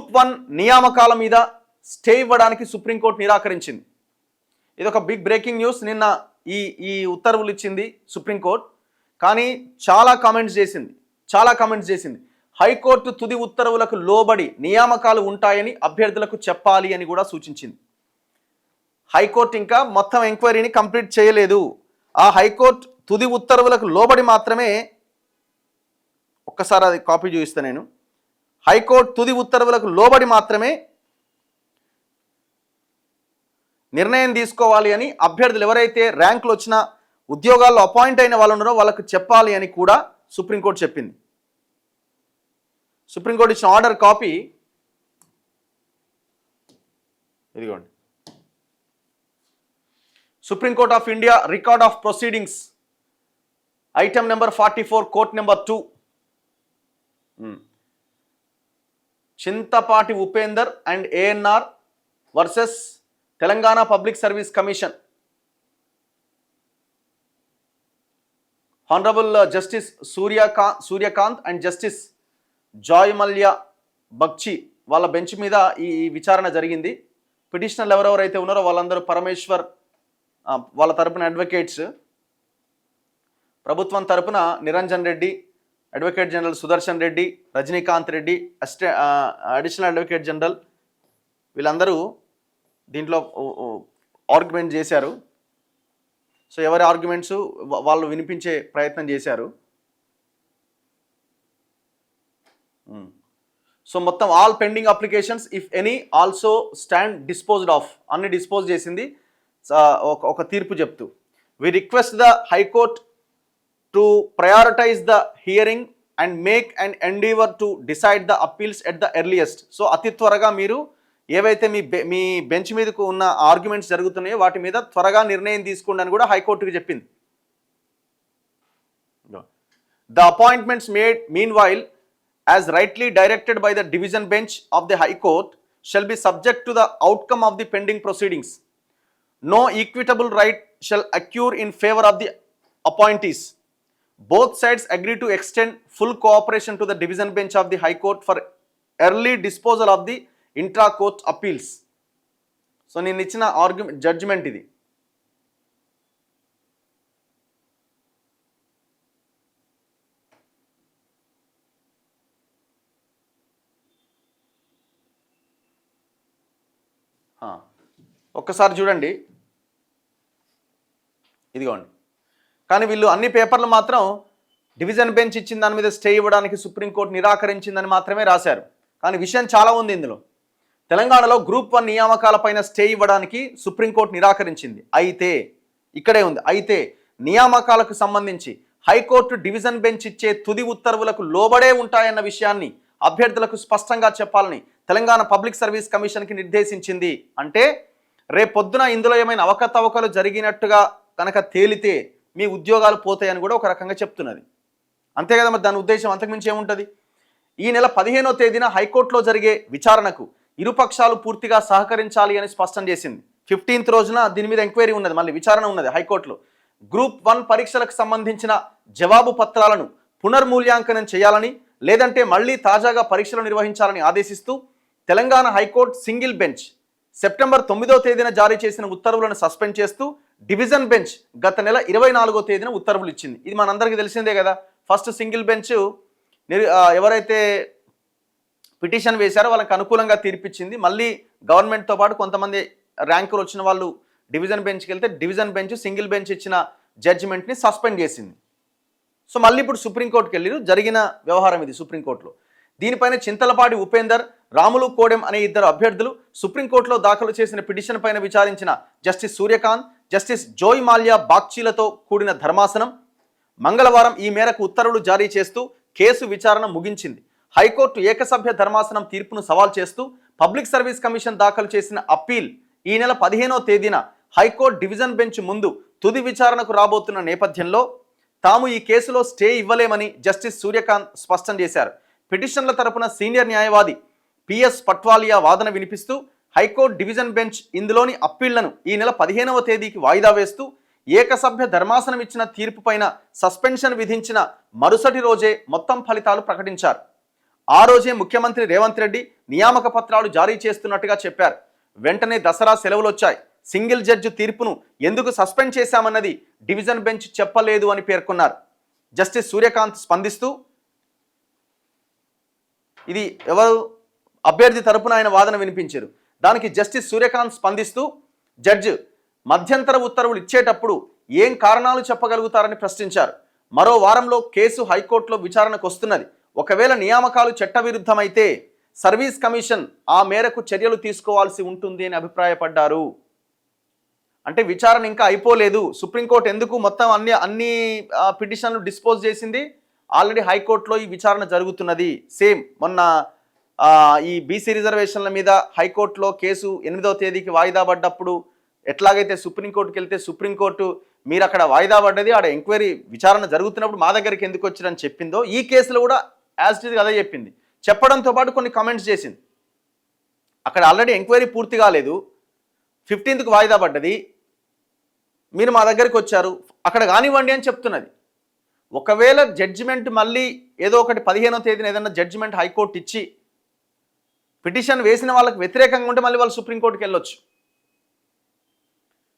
Group 1 నియామకాల మీద stay ఇవ్వడానికి సుప్రీంకోర్టు నిరాకరించింది. ఇది ఒక బిగ్ బ్రేకింగ్ న్యూస్. నిన్న ఈ ఉత్తర్వులు ఇచ్చింది సుప్రీంకోర్టు, కానీ చాలా కామెంట్స్ చేసింది. హైకోర్టు తుది ఉత్తర్వులకు లోబడి నియామకాలు ఉంటాయని అభ్యర్థులకు చెప్పాలి అని కూడా సూచించింది. హైకోర్టు ఇంకా మొత్తం ఎంక్వైరీని కంప్లీట్ చేయలేదు. ఆ హైకోర్టు తుది ఉత్తర్వులకు లోబడి మాత్రమే, ఒక్కసారి అది కాపీ చూపిస్తాను నేను. హైకోర్టు తుది ఉత్తర్వులకు లోబడి మాత్రమే నిర్ణయం తీసుకోవాలి అని అభ్యర్థులు ఎవరైతే ర్యాంకులు వచ్చిన ఉద్యోగాల్లో అపాయింట్ అయిన వాళ్ళు ఉన్నారో వాళ్ళకు చెప్పాలి అని కూడా సుప్రీంకోర్టు చెప్పింది. సుప్రీంకోర్టు ఇచ్చిన ఆర్డర్ కాపీ ఇదిగోండి. Supreme court of India record of proceedings item number 44 court number 2 Chintapati Upender and ANR versus Telangana public service commission. Honourable justice Suryakant and justice Joymalya Bagchi వాళ్ళ బెంచ్ మీద ఈ విచారణ జరిగింది. పిటిషనర్లు ఎవరెవరైతే ఉన్నారో వాళ్ళందరూ పరమేశ్వర్, వాళ్ళ తరపున అడ్వకేట్స్, ప్రభుత్వం తరపున Niranjan Reddy, advocate general Sudarshan Reddy, Rajinikanth Reddy, additional advocate general, వీళ్ళందరూ దీంట్లో ఆర్గ్యుమెంట్ చేశారు. సో ఎవరి ఆర్గ్యుమెంట్స్ వాళ్ళు వినిపించే ప్రయత్నం చేశారు. సో మొత్తం all pending applications if any also stand disposed of, అన్ని డిస్పోజ్ చేసింది ఒక తీర్పు చెప్తూ. We request the high court to prioritise the hearing and make and endeavour to decide the appeals at the earliest. So అతి త్వరగా మీరు ఏవైతే మీ బెంచ్ మీదకు ఉన్న ఆర్గ్యుమెంట్స్ జరుగుతున్నాయో వాటి మీద త్వరగా నిర్ణయం తీసుకోండి అని కూడా హైకోర్టుకి చెప్పింది. The appointments made mean while as rightly directed by the division bench of the High Court shall be subject to the outcome of the pending proceedings. No equitable right shall accrue in favor of the appointees. Both sides agree to extend full cooperation to the division bench of the High Court for early disposal of the intra-court appeals. So నేను ఇచ్చిన argument judgement ఇది. ఒక్కసారి చూడండి, ఇదిగోండి. కానీ వీళ్ళు అన్ని పేపర్లు మాత్రం డివిజన్ బెంచ్ ఇచ్చిన దాని మీద స్టే ఇవ్వడానికి సుప్రీంకోర్టు నిరాకరించిందని మాత్రమే రాశారు. కానీ విషయం చాలా ఉంది ఇందులో. తెలంగాణలో గ్రూప్ 1 నియామకాలపైన స్టే ఇవ్వడానికి సుప్రీంకోర్టు నిరాకరించింది. అయితే ఇక్కడే ఉంది, అయితే నియామకాలకు సంబంధించి హైకోర్టు డివిజన్ బెంచ్ ఇచ్చే తుది ఉత్తర్వులకు లోబడే ఉంటాయన్న విషయాన్ని అభ్యర్థులకు స్పష్టంగా చెప్పాలని తెలంగాణ పబ్లిక్ సర్వీస్ కమిషన్కి నిర్దేశించింది. అంటే రేపొద్దున ఇందులో ఏమైనా అవకతవకలు జరిగినట్టుగా కనుక తేలితే మీ ఉద్యోగాలు పోతాయని కూడా ఒక రకంగా చెప్తున్నది. అంతే కదా, మరి దాని ఉద్దేశం అంతకుమించి ఏముంటుంది? ఈ నెల 15వ తేదీన హైకోర్టులో జరిగే విచారణకు ఇరుపక్షాలు పూర్తిగా సహకరించాలి అని స్పష్టం చేసింది. 15th రోజున దీని మీద ఎంక్వైరీ ఉన్నది, మళ్ళీ విచారణ ఉన్నది హైకోర్టులో. గ్రూప్ 1 పరీక్షలకు సంబంధించిన జవాబు పత్రాలను పునర్మూల్యాంకనం చేయాలని, లేదంటే మళ్ళీ తాజాగా పరీక్షలు నిర్వహించాలని ఆదేశిస్తూ Telangana high court single bench September 9వ తేదీన జారీ చేసిన ఉత్తర్వులను సస్పెండ్ చేస్తూ డివిజన్ బెంచ్ గత నెల 24వ తేదీన ఉత్తర్వులు ఇచ్చింది. ఇది మనందరికీ తెలిసిందే కదా. ఫస్ట్ సింగిల్ బెంచ్ ఎవరైతే పిటిషన్ వేశారో వాళ్ళకి అనుకూలంగా తీర్పిచ్చింది. మళ్ళీ గవర్నమెంట్తో పాటు కొంతమంది ర్యాంకులు వచ్చిన వాళ్ళు డివిజన్ బెంచ్కి వెళ్తే డివిజన్ బెంచ్ సింగిల్ బెంచ్ ఇచ్చిన జడ్జిమెంట్ని సస్పెండ్ చేసింది. సో మళ్ళీ ఇప్పుడు సుప్రీంకోర్టుకి వెళ్ళి జరిగిన వ్యవహారం ఇది సుప్రీంకోర్టులో. దీనిపైన చింతలపాటి ఉపేందర్, రాములు కోడెం అనే ఇద్దరు అభ్యర్థులు సుప్రీంకోర్టులో దాఖలు చేసిన పిటిషన్ పైన విచారించిన జస్టిస్ సూర్యకాంత్, జస్టిస్ జోయ్ మాల్యా బాగ్చీలతో కూడిన ధర్మాసనం మంగళవారం ఈ మేరకు ఉత్తర్వులు జారీ చేస్తూ కేసు విచారణ ముగించింది. హైకోర్టు ఏకసభ్య ధర్మాసనం తీర్పును సవాల్ చేస్తూ పబ్లిక్ సర్వీస్ కమిషన్ దాఖలు చేసిన అప్పీల్ ఈ నెల 15వ తేదీన హైకోర్టు డివిజన్ బెంచ్ ముందు తుది విచారణకు రాబోతున్న నేపథ్యంలో తాము ఈ కేసులో స్టే ఇవ్వలేమని జస్టిస్ సూర్యకాంత్ స్పష్టం చేశారు. పిటిషన్ల తరపున సీనియర్ న్యాయవాది పిఎస్ పట్వాలియా వాదన వినిపిస్తూ హైకోర్టు డివిజన్ బెంచ్ ఇందులోని అప్పీళ్లను ఈ నెల 15వ తేదీకి వాయిదా వేస్తూ ఏకసభ్య ధర్మాసనం ఇచ్చిన తీర్పు పైన సస్పెన్షన్ విధించిన మరుసటి రోజే మొత్తం ఫలితాలు ప్రకటించారు. ఆ రోజే ముఖ్యమంత్రి రేవంత్ రెడ్డి, నియామక పత్రాలు జారీ చేస్తున్నట్టుగా చెప్పారు. వెంటనే దసరా సెలవులు వచ్చాయి. సింగిల్ జడ్జి తీర్పును ఎందుకు సస్పెండ్ చేశామన్నది డివిజన్ బెంచ్ చెప్పలేదు అని పేర్కొన్నారు. జస్టిస్ సూర్యకాంత్ స్పందిస్తూ, ఇది ఎవరు అభ్యర్థి తరపున ఆయన వాదన వినిపించారు. దానికి జస్టిస్ సూర్యకాంత్ స్పందిస్తూ, జడ్జి మధ్యంతర ఉత్తర్వులు ఇచ్చేటప్పుడు ఏం కారణాలు చెప్పగలుగుతారని ప్రశ్నించారు. మరో వారంలో కేసు హైకోర్టులో విచారణకు వస్తున్నది. ఒకవేళ నియామకాలు చట్టవిరుద్ధమైతే సర్వీస్ కమిషన్ ఆ మేరకు చర్యలు తీసుకోవాల్సి ఉంటుంది అని అభిప్రాయపడ్డారు. అంటే విచారణ ఇంకా అయిపోలేదు. సుప్రీంకోర్టు ఎందుకు మొత్తం అన్ని పిటిషన్లు డిస్పోజ్ చేసింది? ఆల్రెడీ హైకోర్టులో ఈ విచారణ జరుగుతున్నది. సేమ్ మొన్న ఈ బీసీ రిజర్వేషన్ల మీద హైకోర్టులో కేసు 8వ తేదీకి వాయిదా పడ్డప్పుడు ఎట్లాగైతే సుప్రీంకోర్టుకి వెళ్తే సుప్రీంకోర్టు మీరు అక్కడ వాయిదా పడ్డది, ఆడ ఎంక్వైరీ విచారణ జరుగుతున్నప్పుడు మా దగ్గరికి ఎందుకు వచ్చారని చెప్పిందో, ఈ కేసులో కూడా యాజ్ ఇట్ ఈజ్ అదే చెప్పింది. చెప్పడంతో పాటు కొన్ని కామెంట్స్ చేసింది. అక్కడ ఆల్రెడీ ఎంక్వైరీ పూర్తి కాలేదు, 15కి వాయిదా పడ్డది, మీరు మా దగ్గరికి వచ్చారు, అక్కడ కానివ్వండి అని చెప్తున్నది. ఒకవేళ జడ్జిమెంట్ మళ్ళీ ఏదో ఒకటి 15వ తేదీన ఏదైనా జడ్జిమెంట్ హైకోర్టు ఇచ్చి పిటిషన్ వేసిన వాళ్ళకి వ్యతిరేకంగా ఉంటే మళ్ళీ వాళ్ళు సుప్రీంకోర్టుకి వెళ్ళొచ్చు.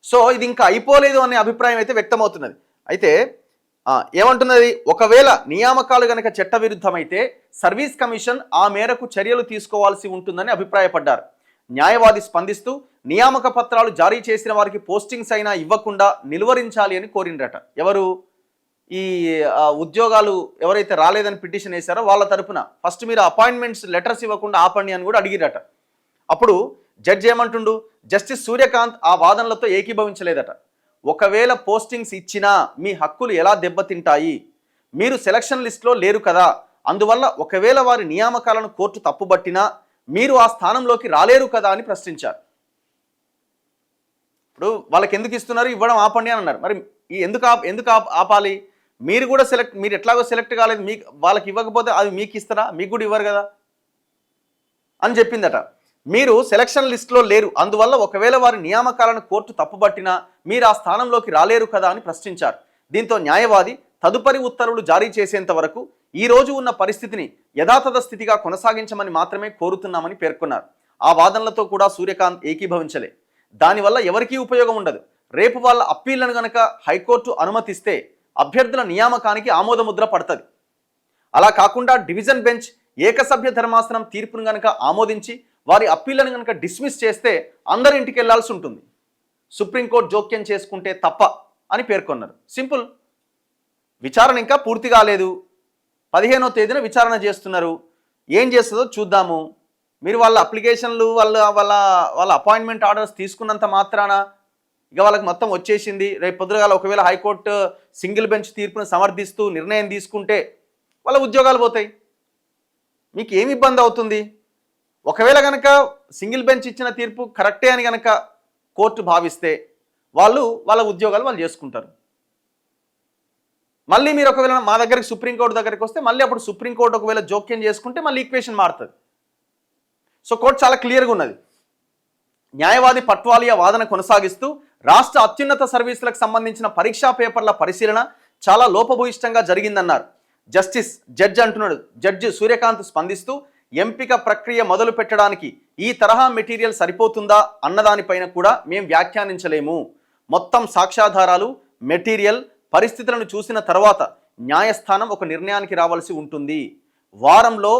సో ఇది ఇంకా అయిపోలేదు అనే అభిప్రాయం అయితే వ్యక్తమవుతున్నది. అయితే ఏమంటున్నది, ఒకవేళ నియామకాలు కనుక చట్టవిరుద్ధమైతే సర్వీస్ కమిషన్ ఆ మేరకు చర్యలు తీసుకోవాల్సి ఉంటుందని అభిప్రాయపడ్డారు. న్యాయవాది స్పందిస్తూ, నియామక పత్రాలు జారీ చేసిన వారికి పోస్టింగ్స్ అయినా ఇవ్వకుండా నిలువరించాలి అని కోరిండ్రట. ఎవరు? ఈ ఉద్యోగాలు ఎవరైతే రాలేదని పిటిషన్ వేశారో వాళ్ళ తరపున ఫస్ట్ మీరు అపాయింట్మెంట్స్ లెటర్స్ ఇవ్వకుండా ఆపండి అని కూడా అడిగిరట. అప్పుడు జడ్జి ఏమంటుండు, జస్టిస్ సూర్యకాంత్ ఆ వాదనలతో ఏకీభవించలేదట. ఒకవేళ పోస్టింగ్స్ ఇచ్చినా మీ హక్కులు ఎలా దెబ్బతింటాయి? మీరు సెలక్షన్ లిస్ట్లో లేరు కదా, అందువల్ల ఒకవేళ వారి నియామకాలను కోర్టు తప్పుబట్టినా మీరు ఆ స్థానంలోకి రాలేరు కదా అని ప్రశ్నించారు. ఇప్పుడు వాళ్ళకి ఎందుకు ఇస్తున్నారు? ఇవ్వడం ఆపండి అని అన్నారు. మరి ఎందుకు ఆపాలి? మీరు ఎట్లాగో సెలెక్ట్ కాలేదు, మీకు వాళ్ళకి ఇవ్వకపోతే అది మీకు ఇస్తారా? మీకు కూడా ఇవ్వరు కదా అని చెప్పిందట. మీరు సెలక్షన్ లిస్టులో లేరు, అందువల్ల ఒకవేళ వారి నియామకాలను కోర్టు తప్పుబట్టినా మీరు ఆ స్థానంలోకి రాలేరు కదా అని ప్రశ్నించారు. దీంతో న్యాయవాది తదుపరి ఉత్తర్వులు జారీ చేసేంత వరకు ఈ రోజు ఉన్న పరిస్థితిని యథాతథ స్థితిగా కొనసాగించమని మాత్రమే కోరుతున్నామని పేర్కొన్నారు. ఆ వాదనలతో కూడా సూర్యకాంత్ ఏకీభవించలే. దానివల్ల ఎవరికీ ఉపయోగం ఉండదు. రేపు వాళ్ళ అప్పీళ్లను గనక హైకోర్టు అనుమతిస్తే అభ్యర్థుల నియామకానికి ఆమోదముద్ర పడుతుంది. అలా కాకుండా డివిజన్ బెంచ్ ఏకసభ్య ధర్మాసనం తీర్పును గనక ఆమోదించి వారి అప్పీళ్లను కనుక డిస్మిస్ చేస్తే అందరి ఇంటికి వెళ్లాల్సి ఉంటుంది. సుప్రీంకోర్టు జోక్యం చేసుకుంటే తప్ప అని పేర్కొన్నారు. సింపుల్. విచారణ ఇంకా పూర్తి కాలేదు, 15వ తేదీన విచారణ చేస్తున్నారు. ఏం చేస్తుందో చూద్దాము. మీరు వాళ్ళ అప్లికేషన్లు వాళ్ళ అపాయింట్మెంట్ ఆర్డర్స్ తీసుకున్నంత మాత్రాన ఇక వాళ్ళకి మొత్తం వచ్చేసింది, రేపు పొద్దుగాల ఒకవేళ హైకోర్టు సింగిల్ బెంచ్ తీర్పును సమర్థిస్తూ నిర్ణయం తీసుకుంటే వాళ్ళ ఉద్యోగాలు పోతాయి. మీకు ఏమి ఇబ్బంది అవుతుంది? ఒకవేళ కనుక సింగిల్ బెంచ్ ఇచ్చిన తీర్పు కరెక్టే అని కనుక కోర్టు భావిస్తే వాళ్ళ ఉద్యోగాలు వాళ్ళు చేసుకుంటారు. మళ్ళీ మీరు ఒకవేళ మా దగ్గరికి సుప్రీంకోర్టు దగ్గరికి వస్తే మళ్ళీ అప్పుడు సుప్రీంకోర్టు ఒకవేళ జోక్యం చేసుకుంటే మళ్ళీ ఈక్వేషన్ మారుతుంది. సో కోర్టు చాలా క్లియర్గా ఉన్నది. న్యాయవాది పట్వాలియా వాదన కొనసాగిస్తూ, రాష్ట్ర అత్యున్నత సర్వీసులకు సంబంధించిన పరీక్షా పేపర్ల పరిశీలన చాలా లోపభూయిష్టంగా జరిగిందన్నారు. జడ్జి సూర్యకాంత్ స్పందిస్తూ, ఎంపిక ప్రక్రియ మొదలు పెట్టడానికి ఈ తరహా మెటీరియల్ సరిపోతుందా అన్నదానిపైన కూడా మేము వ్యాఖ్యానించలేము. మొత్తం సాక్ష్యాధారాలు, మెటీరియల్, పరిస్థితులను చూసిన తర్వాత న్యాయస్థానం ఒక నిర్ణయానికి రావాల్సి ఉంటుంది. వారంలో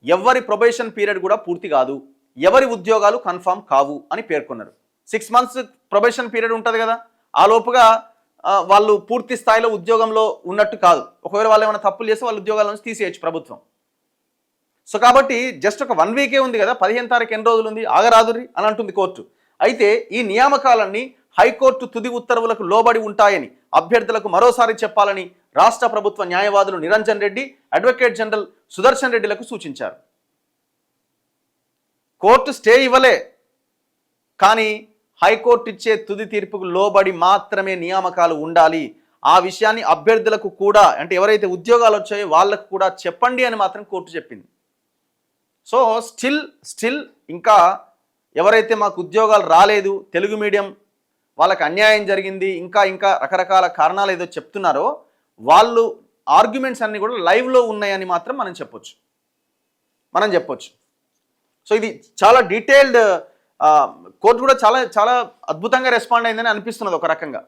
ఎవరి ప్రొబేషన్ పీరియడ్ కూడా పూర్తి కాదు, ఎవరి ఉద్యోగాలు కన్ఫర్మ్ కావు అని పేర్కొన్నారు. 6 months ప్రొబేషన్ పీరియడ్ ఉంటుంది కదా, ఆ లోపుగా వాళ్ళు పూర్తి స్థాయిలో ఉద్యోగంలో ఉన్నట్టు కాదు. ఒకవేళ వాళ్ళు ఏమైనా తప్పులు చేస్తే వాళ్ళ ఉద్యోగాల నుంచి తీసేయచ్చు ప్రభుత్వం. సో కాబట్టి జస్ట్ ఒక 1 week ఉంది కదా, 15వ తారీఖు ఎన్ని రోజులు ఉంది, ఆగరాదురి అని అంటుంది కోర్టు. అయితే ఈ నియామకాలన్నీ హైకోర్టు తుది ఉత్తర్వులకు లోబడి ఉంటాయని అభ్యర్థులకు మరోసారి చెప్పాలని రాష్ట్ర ప్రభుత్వ న్యాయవాదులు నిరంజన్ రెడ్డి, అడ్వకేట్ జనరల్ సుదర్శన్ రెడ్డిలకు సూచించారు. కోర్టు స్టే ఇవ్వలే, కానీ హైకోర్టు ఇచ్చే తుది తీర్పుకు లోబడి మాత్రమే నియామకాలు ఉండాలి. ఆ విషయాన్ని అభ్యర్థులకు కూడా, అంటే ఎవరైతే ఉద్యోగాలు వచ్చాయో వాళ్ళకు కూడా చెప్పండి అని మాత్రం కోర్టు చెప్పింది. సో స్టిల్ ఇంకా ఎవరైతే మాకు ఉద్యోగాలు రాలేదు, తెలుగు మీడియం వాళ్ళకి అన్యాయం జరిగింది, ఇంకా రకరకాల కారణాలు ఏదో చెప్తున్నారో వాళ్ళు ఆర్గ్యుమెంట్స్ అన్నీ కూడా లైవ్లో ఉన్నాయని మాత్రం మనం చెప్పొచ్చు. సో ఇది చాలా డీటెయిల్డ్, కోర్టు కూడా చాలా చాలా అద్భుతంగా రెస్పాండ్ అయిందని అనిపిస్తున్నది ఒక రకంగా.